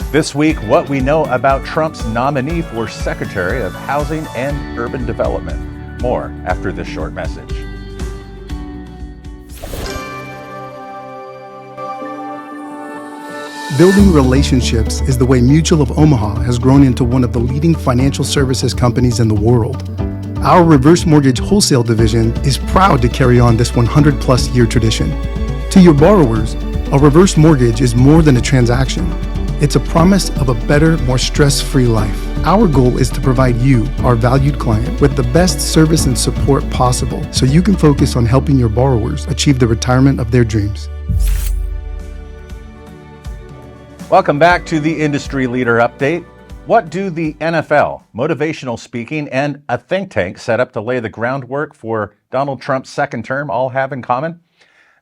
This week, what we know about Trump's nominee for Secretary of Housing and Urban Development. More after this short message. Building relationships is the way Mutual of Omaha has grown into one of the leading financial services companies in the world. Our reverse mortgage wholesale division is proud to carry on this 100-plus year tradition. To your borrowers, a reverse mortgage is more than a transaction. It's a promise of a better, more stress-free life. Our goal is to provide you, our valued client, with the best service and support possible so you can focus on helping your borrowers achieve the retirement of their dreams. Welcome back to the Industry Leader Update. What do the NFL, motivational speaking, and a think tank set up to lay the groundwork for Donald Trump's second term all have in common?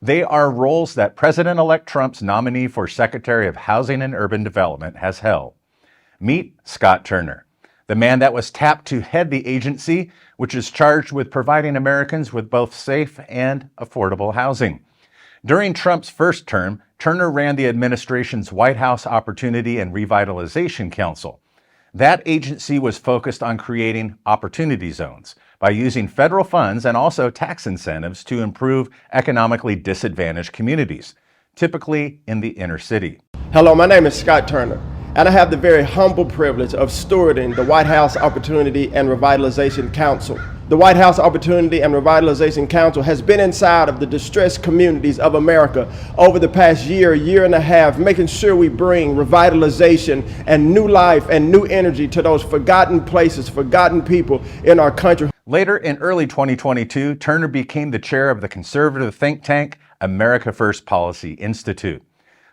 They are roles that President-elect Trump's nominee for Secretary of Housing and Urban Development has held. Meet Scott Turner, the man that was tapped to head the agency, which is charged with providing Americans with both safe and affordable housing. During Trump's first term, Turner ran the administration's White House Opportunity and Revitalization Council. That agency was focused on creating opportunity zones by using federal funds and also tax incentives to improve economically disadvantaged communities, typically in the inner city. Hello, my name is Scott Turner, and I have the very humble privilege of stewarding the White House Opportunity and Revitalization Council. The White House Opportunity and Revitalization Council has been inside of the distressed communities of America over the past year and a half, making sure we bring revitalization and new life and new energy to those forgotten places, forgotten people in our country. Later in early 2022, Turner became the chair of the conservative think tank America First Policy Institute.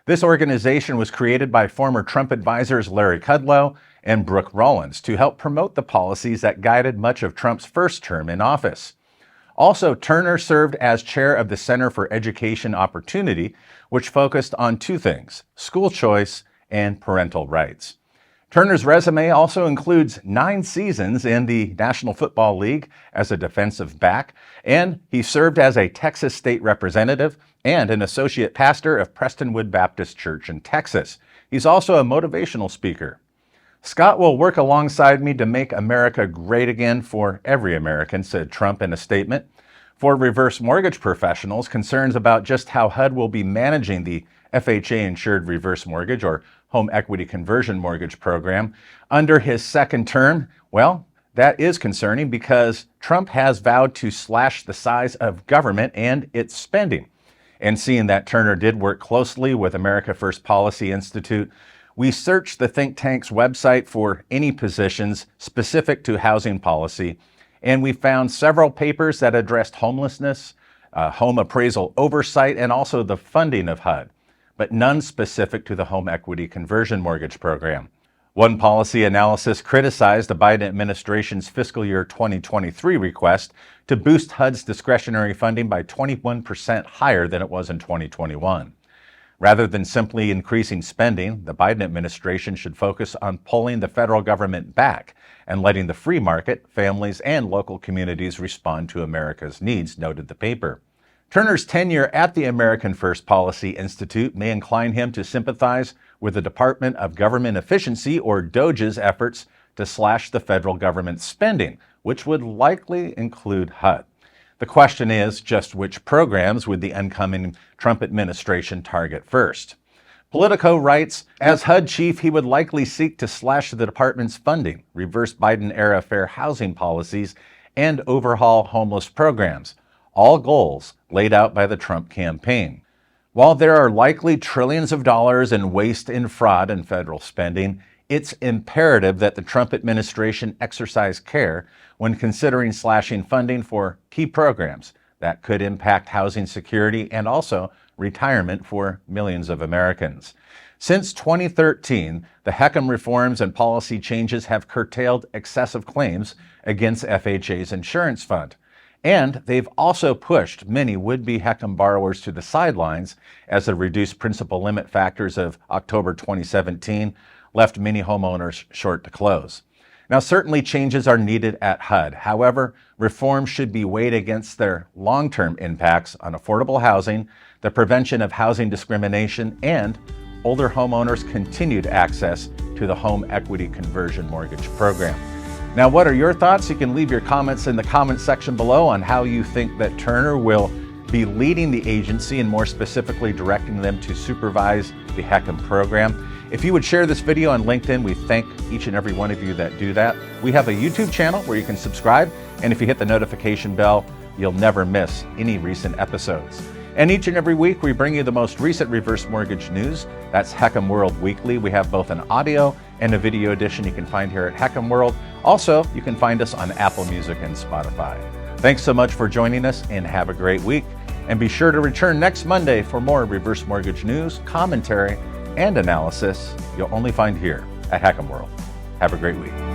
This organization was created by former Trump advisors Larry Kudlow and Brooke Rollins to help promote the policies that guided much of Trump's first term in office. Also, Turner served as chair of the Center for Education Opportunity, which focused on two things: school choice and parental rights. Turner's resume also includes 9 seasons in the National Football League as a defensive back, and he served as a Texas state representative and an associate pastor of Prestonwood Baptist Church in Texas. He's also a motivational speaker. Scott will work alongside me to make America great again for every American, said Trump in a statement. For reverse mortgage professionals, concerns about just how HUD will be managing the FHA-insured reverse mortgage or home equity conversion mortgage program under his second term, well, that is concerning because Trump has vowed to slash the size of government and its spending. And seeing that Turner did work closely with America First Policy Institute, we searched the think tank's website for any positions specific to housing policy, and we found several papers that addressed homelessness, home appraisal oversight, and also the funding of HUD, but none specific to the home equity conversion mortgage program. One policy analysis criticized the Biden administration's fiscal year 2023 request to boost HUD's discretionary funding by 21% higher than it was in 2021. Rather than simply increasing spending, the Biden administration should focus on pulling the federal government back and letting the free market, families, and local communities respond to America's needs, noted the paper. Turner's tenure at the American First Policy Institute may incline him to sympathize with the Department of Government Efficiency, or DOGE's, efforts to slash the federal government's spending, which would likely include HUD. The question is just which programs would the incoming Trump administration target first? Politico writes, as HUD chief, he would likely seek to slash the department's funding, reverse Biden-era fair housing policies, and overhaul homeless programs, all goals laid out by the Trump campaign. While there are likely trillions of dollars in waste and fraud in federal spending, it's imperative that the Trump administration exercise care when considering slashing funding for key programs that could impact housing security and also retirement for millions of Americans. Since 2013, the HECM reforms and policy changes have curtailed excessive claims against FHA's insurance fund. And they've also pushed many would-be HECM borrowers to the sidelines as the reduced principal limit factors of October 2017 left many homeowners short to close. Now, certainly changes are needed at HUD. However, reforms should be weighed against their long-term impacts on affordable housing, the prevention of housing discrimination, and older homeowners continued access to the home equity conversion mortgage program. Now, what are your thoughts? You can leave your comments in the comment section below on how you think that Turner will be leading the agency and more specifically directing them to supervise the HECM program. If you would share this video on LinkedIn, we thank each and every one of you that do that. We have a YouTube channel where you can subscribe, and if you hit the notification bell, you'll never miss any recent episodes. And each and every week, we bring you the most recent reverse mortgage news. That's HECM World Weekly. We have both an audio and a video edition you can find here at HECM World. Also, you can find us on Apple Music and Spotify. Thanks so much for joining us, and have a great week. And be sure to return next Monday for more reverse mortgage news, commentary, and analysis you'll only find here at HECM World. Have a great week.